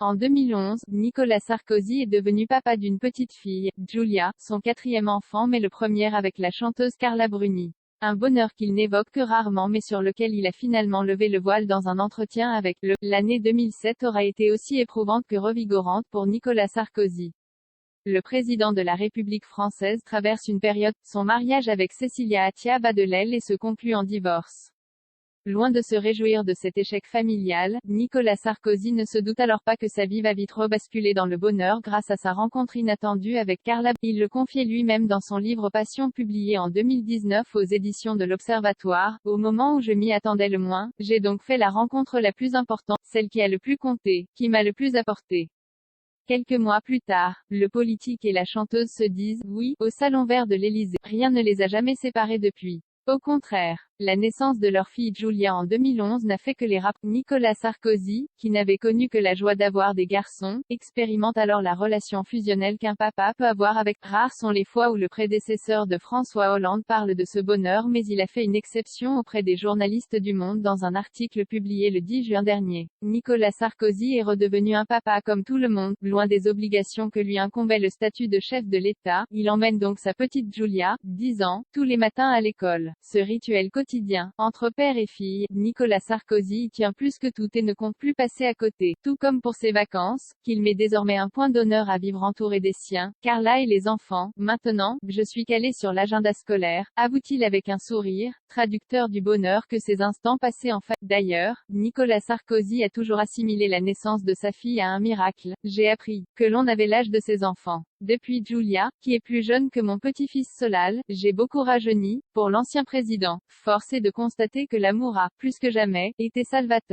En 2011, Nicolas Sarkozy est devenu papa d'une petite fille, Giulia, son quatrième enfant mais le premier avec la chanteuse Carla Bruni. Un bonheur qu'il n'évoque que rarement mais sur lequel il a finalement levé le voile dans un entretien avec le. L'année 2007 aura été aussi éprouvante que revigorante pour Nicolas Sarkozy. Le président de la République française traverse une période. Son mariage avec Cécilia Attia bat de l'aile et se conclut en divorce. Loin de se réjouir de cet échec familial, Nicolas Sarkozy ne se doute alors pas que sa vie va vite rebasculer dans le bonheur grâce à sa rencontre inattendue avec Carla. Il le confiait lui-même dans son livre Passion publié en 2019 aux éditions de l'Observatoire. Au moment où je m'y attendais le moins, j'ai donc fait la rencontre la plus importante, celle qui a le plus compté, qui m'a le plus apporté. Quelques mois plus tard, le politique et la chanteuse se disent « oui » au Salon Vert de l'Élysée. Rien ne les a jamais séparés depuis. Au contraire, la naissance de leur fille Giulia en 2011 n'a fait que les rapprocher. Nicolas Sarkozy, qui n'avait connu que la joie d'avoir des garçons, expérimente alors la relation fusionnelle qu'un papa peut avoir avec. Rares sont les fois où le prédécesseur de François Hollande parle de ce bonheur mais il a fait une exception auprès des journalistes du Monde dans un article publié le 10 juin dernier. Nicolas Sarkozy est redevenu un papa comme tout le monde, loin des obligations que lui incombait le statut de chef de l'État. Il emmène donc sa petite Giulia, 10 ans, tous les matins à l'école. Ce rituel quotidien, entre père et fille, Nicolas Sarkozy y tient plus que tout et ne compte plus passer à côté. Tout comme pour ses vacances, qu'il met désormais un point d'honneur à vivre entouré des siens, Carla et les enfants. Maintenant, je suis calé sur l'agenda scolaire, avoue-t-il avec un sourire, traducteur du bonheur que ces instants passés en famille. D'ailleurs, Nicolas Sarkozy a toujours assimilé la naissance de sa fille à un miracle. J'ai appris que l'on avait l'âge de ses enfants. Depuis Giulia, qui est plus jeune que mon petit-fils Solal, j'ai beaucoup rajeuni. Pour l'ancien président, force est de constater que l'amour a, plus que jamais, été salvateur.